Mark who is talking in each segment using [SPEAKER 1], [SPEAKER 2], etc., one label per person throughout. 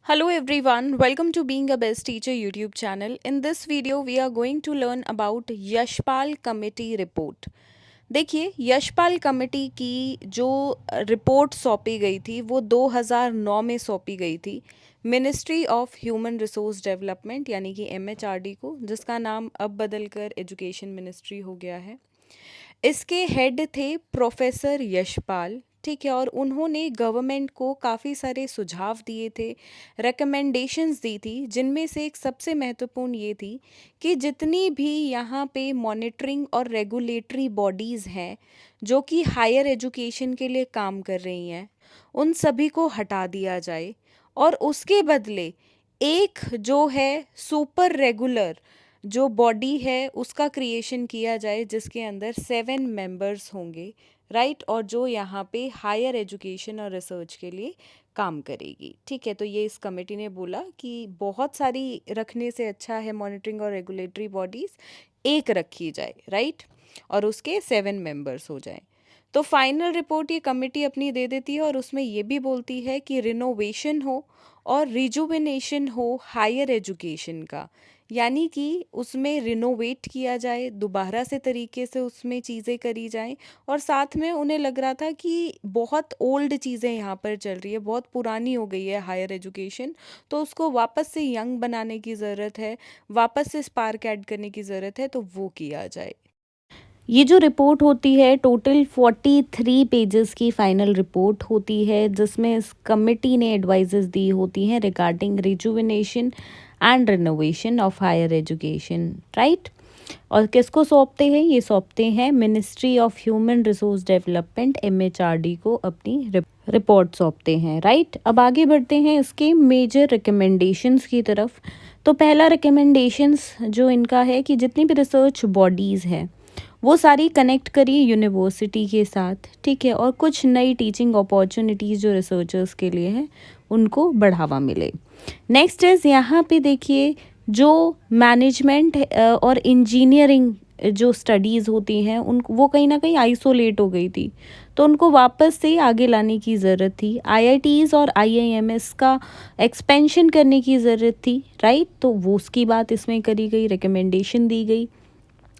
[SPEAKER 1] Hello everyone, welcome to Being a Best Teacher YouTube channel. In this video, we are going to learn about Yashpal committee report. देखिए, Yashpal committee की जो report सौंपी गई थी वो 2009 में सौंपी गई थी ministry of human resource development यानी कि MHRD को, जिसका नाम अब बदलकर एजुकेशन मिनिस्ट्री हो गया है। इसके हेड थे प्रोफेसर यशपाल, ठीक है। और उन्होंने गवर्नमेंट को काफ़ी सारे सुझाव दिए थे, रिकमेंडेशंस दी थी, जिनमें से एक सबसे महत्वपूर्ण ये थी कि जितनी भी यहाँ पे मॉनिटरिंग और रेगुलेटरी बॉडीज़ हैं जो कि हायर एजुकेशन के लिए काम कर रही हैं, उन सभी को हटा दिया जाए और उसके बदले एक जो है सुपर रेगुलर जो बॉडी है उसका क्रिएशन किया जाए, जिसके अंदर 7 मेंबर्स होंगे, राइट। और जो यहाँ पे हायर एजुकेशन और रिसर्च के लिए काम करेगी, ठीक है। तो ये इस कमेटी ने बोला कि बहुत सारी रखने से अच्छा है मॉनिटरिंग और रेगुलेटरी बॉडीज़ एक रखी जाए, राइट, और उसके 7 मेंबर्स हो जाए। तो फाइनल रिपोर्ट ये कमेटी अपनी दे देती है और उसमें ये भी बोलती है कि रिनोवेशन हो और रिजुविनेशन हो हायर एजुकेशन का, यानी कि उसमें रिनोवेट किया जाए, दोबारा से तरीके से उसमें चीज़ें करी जाएं। और साथ में उन्हें लग रहा था कि बहुत ओल्ड चीज़ें यहाँ पर चल रही है, बहुत पुरानी हो गई है हायर एजुकेशन, तो उसको वापस से यंग बनाने की ज़रूरत है, वापस से स्पार्क ऐड करने की ज़रूरत है, तो वो किया जाए। ये जो रिपोर्ट होती है टोटल 43 पेजेस की फाइनल रिपोर्ट होती है, जिसमें इस कमेटी ने एडवाइजेस दी होती हैं regarding rejuvenation and renovation of higher education, right. और किसको सौंपते हैं? ये सौंपते हैं ministry of human resource development MHRD को अपनी रिपोर्ट सौंपते हैं, राइट। अब आगे बढ़ते हैं इसके मेजर रिकमेंडेशंस की तरफ। तो पहला रिकमेंडेशंस जो इनका है कि जितनी भी रिसर्च बॉडीज़ हैं वो सारी कनेक्ट करिए यूनिवर्सिटी के साथ, ठीक है। और कुछ नई टीचिंग अपॉर्चुनिटीज़ जो रिसर्चर्स के लिए हैं उनको बढ़ावा मिले। नेक्स्ट इज़ यहाँ पे देखिए जो मैनेजमेंट और इंजीनियरिंग जो स्टडीज़ होती हैं उन वो कहीं ना कहीं आइसोलेट हो गई थी, तो उनको वापस से आगे लाने की ज़रूरत थी। IITs और IIMS का एक्सपेंशन करने की ज़रूरत थी, राइट। तो वो उसकी बात इसमें करी गई, रिकमेंडेशन दी गई।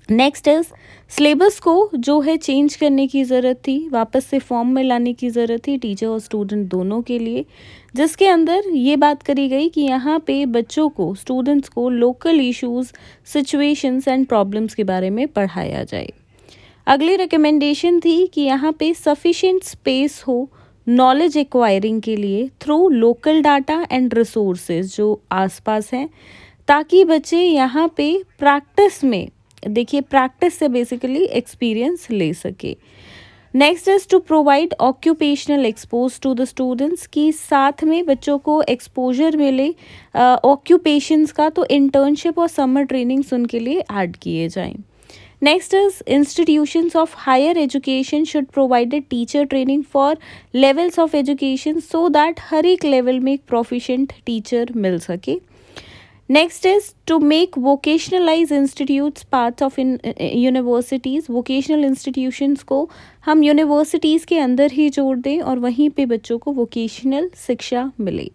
[SPEAKER 1] नेक्स्ट इज़ सिलेबस को जो है चेंज करने की ज़रूरत थी, वापस से फॉर्म में लाने की ज़रूरत थी टीचर और स्टूडेंट दोनों के लिए, जिसके अंदर ये बात करी गई कि यहाँ पे बच्चों को, स्टूडेंट्स को local issues, situations and problems के बारे में पढ़ाया जाए। अगली रिकमेंडेशन थी कि यहाँ पे सफिशिएंट स्पेस हो नॉलेज एक्वायरिंग के लिए through local data and resources जो आसपास हैं, ताकि बच्चे यहाँ पे प्रैक्टिस में, देखिए प्रैक्टिस से बेसिकली एक्सपीरियंस ले सके। Next is to provide occupational expose to the students, की साथ में बच्चों को एक्सपोजर मिले ऑक्यूपेशंस का, तो इंटर्नशिप और समर ट्रेनिंग्स उनके लिए ऐड किए जाएं। Next is institutions of higher education should provided teacher training for levels of education so that हर एक लेवल में एक प्रोफिशिएंट टीचर मिल सके। Next is to make vocationalize institutes parts of universities, vocational institutions को हम यूनिवर्सिटीज़ के अंदर ही जोड़ दें और वहीं पे बच्चों को वोकेशनल शिक्षा मिले।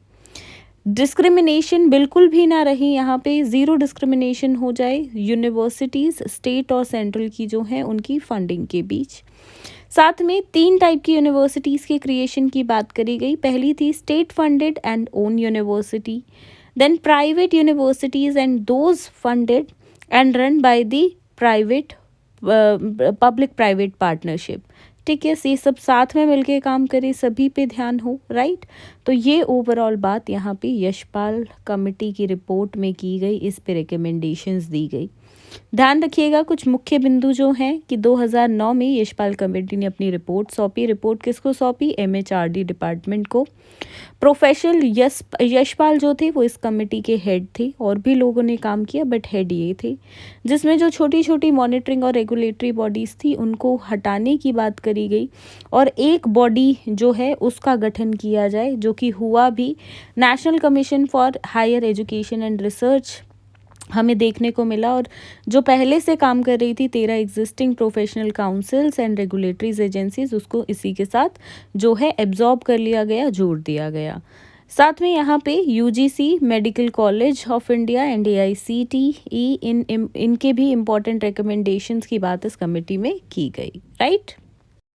[SPEAKER 1] डिस्क्रिमिनेशन बिल्कुल भी ना रही, यहाँ पे ज़ीरो डिस्क्रिमिनेशन हो जाए यूनिवर्सिटीज़ स्टेट और सेंट्रल की जो है उनकी फंडिंग के बीच। साथ में 3 टाइप की यूनिवर्सिटीज़ के क्रिएशन की बात करी गई। पहली थी state funded and own university, then private universities and those funded and run by the private public private partnership, ठीक है। ये सब साथ में मिलके काम करे, सभी पे ध्यान हो, राइट। तो ये ओवरऑल बात यहाँ पे यशपाल कमेटी की रिपोर्ट में की गई, इस पे रिकमेंडेशंस दी गई। ध्यान रखिएगा कुछ मुख्य बिंदु जो हैं कि 2009 में यशपाल कमेटी ने अपनी रिपोर्ट सौंपी। रिपोर्ट किसको सौंपी? MHRD डिपार्टमेंट को। प्रोफेसर यशपाल जो थे वो इस कमेटी के हेड थे, और भी लोगों ने काम किया बट हेड ये थे, जिसमें जो छोटी छोटी मॉनिटरिंग और रेगुलेटरी बॉडीज़ थी उनको हटाने की बात करी गई और एक बॉडी जो है उसका गठन किया जाए, जो कि हुआ भी। National Commission for Higher Education and Research हमें देखने को मिला, और जो पहले से काम कर रही थी 13 existing professional councils and regulatories agencies, उसको इसी के साथ जो है एब्जॉर्ब कर लिया गया, जोड़ दिया गया। साथ में यहाँ पे UGC, medical college of India and AICTE इनके भी इम्पोर्टेंट रिकमेंडेशंस की बात इस कमेटी में की गई, राइट।